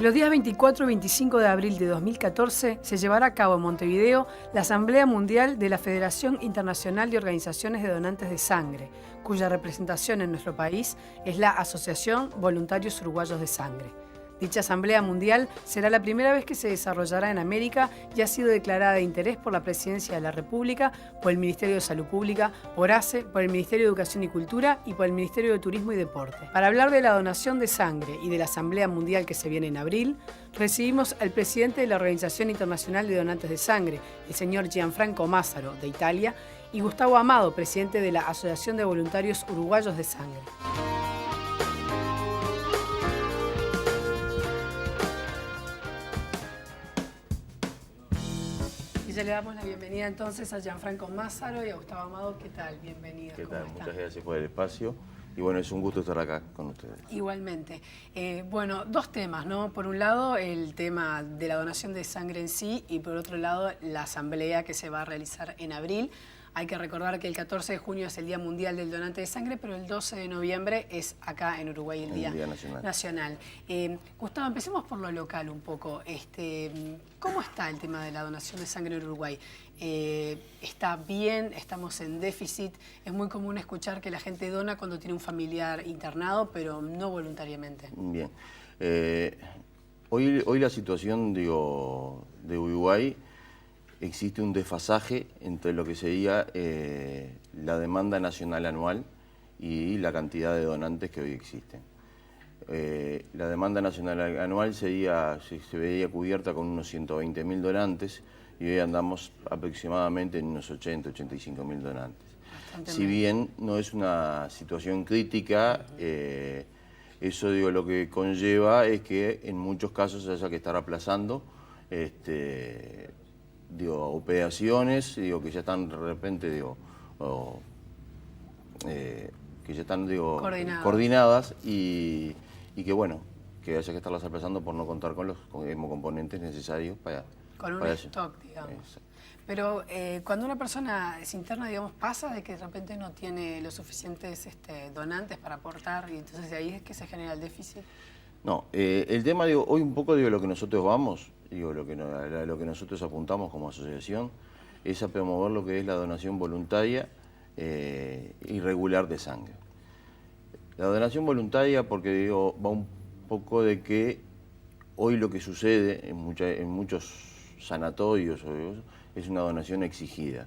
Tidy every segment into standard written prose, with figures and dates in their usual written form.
Los días 24 y 25 de abril de 2014 se llevará a cabo en Montevideo la Asamblea Mundial de la Federación Internacional de Organizaciones de Donantes de Sangre, cuya representación en nuestro país es la Asociación Voluntarios Uruguayos de Sangre. Dicha Asamblea Mundial será la primera vez que se desarrollará en América y ha sido declarada de interés por la Presidencia de la República, por el Ministerio de Salud Pública, por ACE, por el Ministerio de Educación y Cultura y por el Ministerio de Turismo y Deporte. Para hablar de la donación de sangre y de la Asamblea Mundial que se viene en abril, recibimos al presidente de la Organización Internacional de Donantes de Sangre, el señor Gianfranco Massaro, de Italia, y Gustavo Amado, presidente de la Asociación de Voluntarios Uruguayos de Sangre. Ya le damos la bienvenida entonces a Gianfranco Massaro y a Gustavo Amado. ¿Qué tal? Bienvenidos. ¿Qué tal? Muchas gracias por el espacio. Y bueno, es un gusto estar acá con ustedes. Igualmente. Bueno, dos temas, ¿no? Por un lado, el tema de la donación de sangre en sí y por otro lado, la asamblea que se va a realizar en abril. Hay que recordar que el 14 de junio es el Día Mundial del Donante de Sangre, pero el 12 de noviembre es acá en Uruguay el Día Nacional. Gustavo, empecemos por lo local un poco. ¿Cómo está el tema de la donación de sangre en Uruguay? ¿Está bien? ¿Estamos en déficit? Es muy común escuchar que la gente dona cuando tiene un familiar internado, pero no voluntariamente. Bien. Hoy la situación, de Uruguay, existe un desfasaje entre lo que sería la demanda nacional anual y la cantidad de donantes que hoy existen. La demanda nacional anual se veía cubierta con unos 120.000 donantes y hoy andamos aproximadamente en unos 80.000-85.000 donantes. Si bien no es una situación crítica, eso lo que conlleva es que en muchos casos haya que estar aplazando operaciones que ya están de repente que ya están coordinadas y que bueno, que haya que estarlas aplazando por no contar con los componentes necesarios para... Con un stock, digamos. Exacto. Pero cuando una persona es interna, digamos, pasa de que de repente no tiene los suficientes donantes para aportar y entonces de ahí es que se genera el déficit. No, el tema, hoy un poco lo que nosotros vamos, lo que nosotros apuntamos como asociación es a promover lo que es la donación voluntaria y regular de sangre. La donación voluntaria porque va un poco de que hoy lo que sucede en muchos sanatorios es una donación exigida.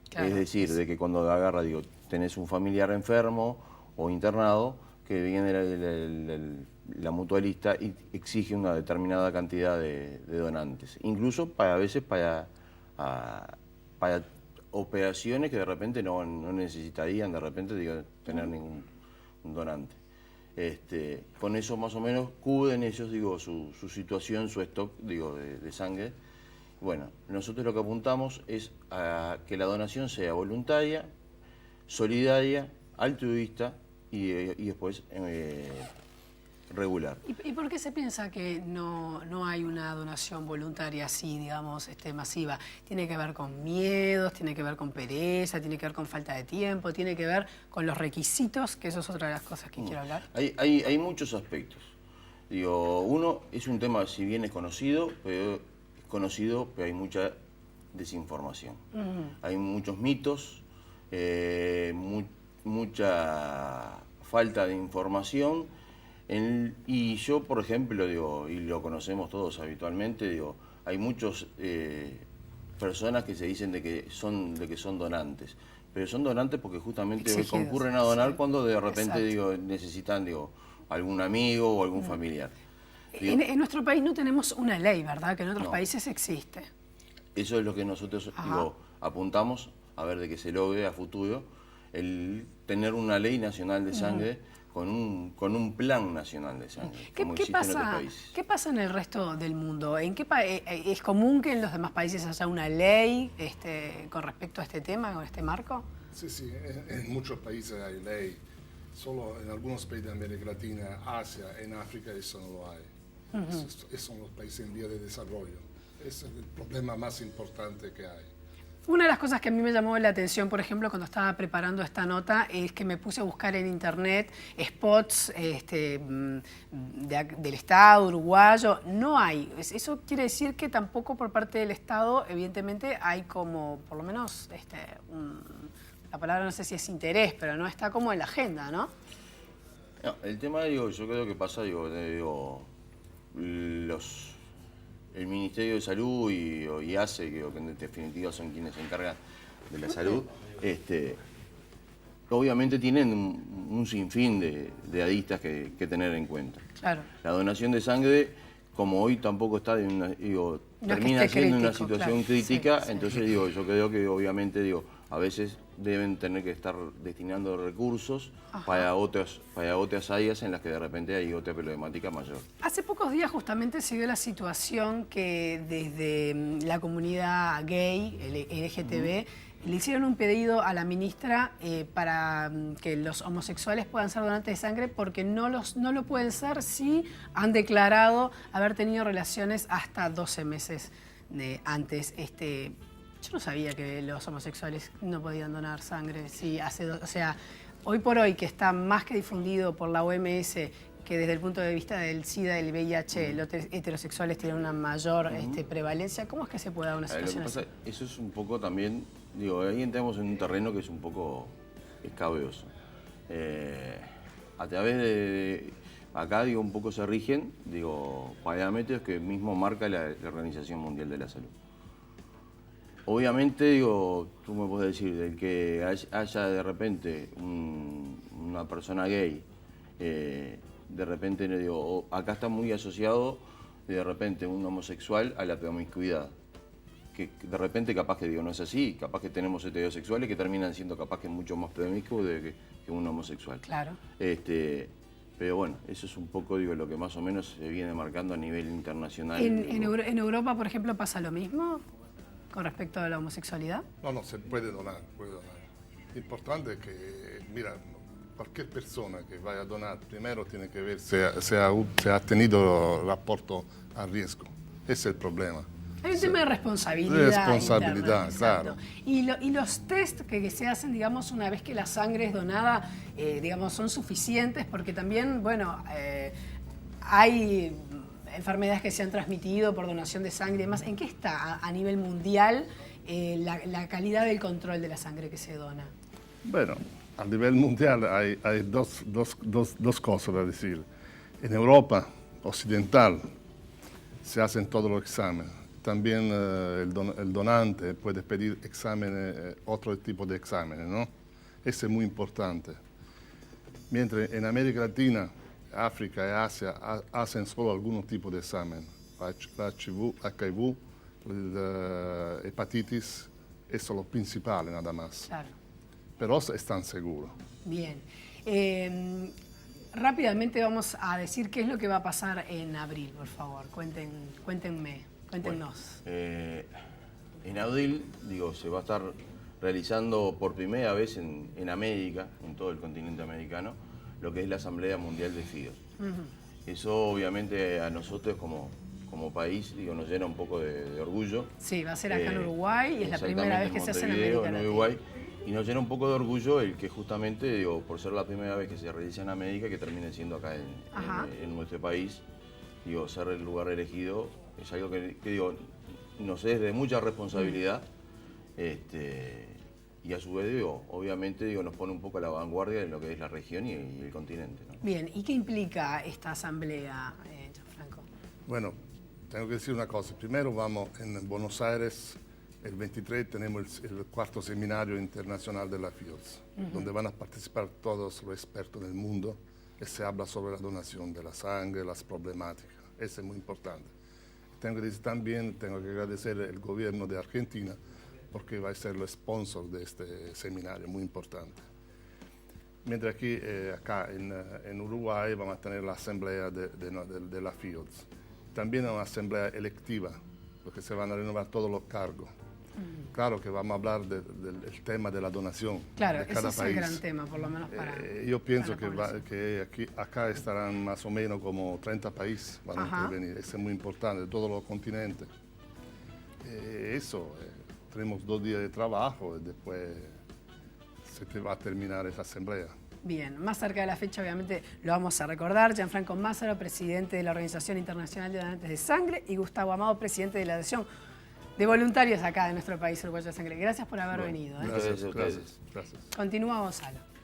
Claro, es decir, de que cuando agarra, tenés un familiar enfermo o internado, que viene la mutualista y exige una determinada cantidad de donantes. Incluso a veces para operaciones que de repente no necesitarían tener ningún donante. Con eso más o menos cubren ellos su situación, su stock de sangre. Bueno, nosotros lo que apuntamos es a que la donación sea voluntaria, solidaria, altruista y después regular. ¿Y por qué se piensa que no hay una donación voluntaria así, digamos, masiva? ¿Tiene que ver con miedos, tiene que ver con pereza, tiene que ver con falta de tiempo, tiene que ver con los requisitos, que eso es otra de las cosas que quiero hablar? Hay muchos aspectos. Uno es un tema, si bien es conocido, pero hay mucha desinformación. Hay muchos mitos, mucha falta de información. Y yo, por ejemplo, y lo conocemos todos habitualmente, hay muchas personas que se dicen de que son donantes, pero son donantes porque justamente concurren a donar cuando de repente necesitan algún amigo o algún familiar. En nuestro país no tenemos una ley, ¿verdad? Que en otros países existe. Eso es lo que nosotros apuntamos a ver de que se logre a futuro, el tener una ley nacional de sangre con un plan nacional de sangre, como existe en otros países. ¿Qué pasa en el resto del mundo? ¿Es común que en los demás países haya una ley con respecto a este tema, con este marco? Sí, en muchos países hay ley. Solo en algunos países de América Latina, Asia, en África eso no lo hay. Esos son los países en vía de desarrollo. Ese es el problema más importante que hay. Una de las cosas que a mí me llamó la atención, por ejemplo, cuando estaba preparando esta nota, es que me puse a buscar en internet spots del Estado uruguayo. No hay. Eso quiere decir que tampoco por parte del Estado, evidentemente, hay como, por lo menos, la palabra no sé si es interés, pero no está como en la agenda, ¿no? No, el tema, digo, yo creo que pasa, el Ministerio de Salud y ACE, que en definitiva son quienes se encargan de la salud, obviamente tienen un sinfín de aristas que tener en cuenta. Claro. La donación de sangre, como hoy tampoco está termina siendo una situación crítica, sí. entonces yo creo que obviamente a veces deben tener que estar destinando recursos para otras áreas en las que de repente hay otra problemática mayor. Hace pocos días justamente se dio la situación que desde la comunidad gay, LGTB, le hicieron un pedido a la ministra para que los homosexuales puedan ser donantes de sangre porque no lo pueden ser si han declarado haber tenido relaciones hasta 12 meses antes. Yo no sabía que los homosexuales no podían donar sangre. Sí, o sea, hoy por hoy que está más que difundido por la OMS que desde el punto de vista del SIDA y del VIH los heterosexuales tienen una mayor prevalencia, ¿cómo es que se puede dar una situación así? Eso es un poco también, ahí entramos en un terreno que es un poco escabroso. A través de acá, un poco se rigen, parámetros que mismo marca la Organización Mundial de la Salud. Obviamente, tú me puedes decir, del que haya de repente una persona gay, de repente, acá está muy asociado de repente un homosexual a la promiscuidad. Que de repente capaz que no es así, capaz que tenemos heterosexuales que terminan siendo capaz que mucho más promiscuos que un homosexual. Claro. Pero bueno, eso es un poco lo que más o menos se viene marcando a nivel internacional. ¿En Europa, por ejemplo, pasa lo mismo con respecto a la homosexualidad? No, se puede donar, puede donar. Lo importante es que, mira, cualquier persona que vaya a donar, primero tiene que ver si ha tenido rapporto a riesgo. Ese es el problema. Hay un tema de responsabilidad. Responsabilidad, interna, claro. Y los test que se hacen, digamos, una vez que la sangre es donada, digamos, son suficientes porque también, bueno, hay enfermedades que se han transmitido por donación de sangre y demás. ¿En qué está a nivel mundial la calidad del control de la sangre que se dona? Bueno, a nivel mundial hay dos cosas a decir. En Europa occidental se hacen todos los exámenes. También el donante puede pedir exámenes, otro tipo de exámenes, ¿no? Eso es muy importante. Mientras en América Latina, África y Asia hacen solo algunos tipos de exámenes. HIV, la hepatitis, eso es lo principal nada más. Claro. Pero están seguros. Bien. Rápidamente vamos a decir qué es lo que va a pasar en abril, por favor. Cuéntenos. Bueno, en abril, se va a estar realizando por primera vez en América, en todo el continente americano, lo que es la Asamblea Mundial de FIDOS. Eso obviamente a nosotros como país nos llena un poco de orgullo. Sí, va a ser acá en Uruguay y es la primera vez que se hace en América Latina. Uruguay, y nos llena un poco de orgullo el que justamente, por ser la primera vez que se realiza en América, que termine siendo acá en nuestro país, ser el lugar elegido es algo que nos es de mucha responsabilidad. Y a su vez, obviamente, nos pone un poco a la vanguardia de lo que es la región y el continente, ¿no? Bien, ¿y qué implica esta asamblea, Gianfranco? Bueno, tengo que decir una cosa. Primero vamos en Buenos Aires, el 23 tenemos el cuarto seminario internacional de la FIOS, donde van a participar todos los expertos del mundo y se habla sobre la donación de la sangre, las problemáticas. Eso es muy importante. Tengo que decir también, tengo que agradecer al gobierno de Argentina porque va a ser el sponsor de este seminario, muy importante. Mientras aquí, acá en Uruguay, vamos a tener la asamblea de la FIOS. También una asamblea electiva, porque se van a renovar todos los cargos. Claro que vamos a hablar del tema de la donación de cada país. Claro, ese es el gran tema, por lo menos para yo pienso que acá estarán más o menos como 30 países van a intervenir. Eso es muy importante, de todos los continentes. Eso tenemos 2 días de trabajo y después se te va a terminar esa asamblea. Bien, más cerca de la fecha obviamente lo vamos a recordar. Gianfranco Mazzaro, presidente de la Organización Internacional de Donantes de Sangre, y Gustavo Amado, presidente de la Asociación de Voluntarios acá de nuestro país, Uruguayo de Sangre. Gracias por haber venido. Gracias a ustedes. Gracias. Continúa Gonzalo.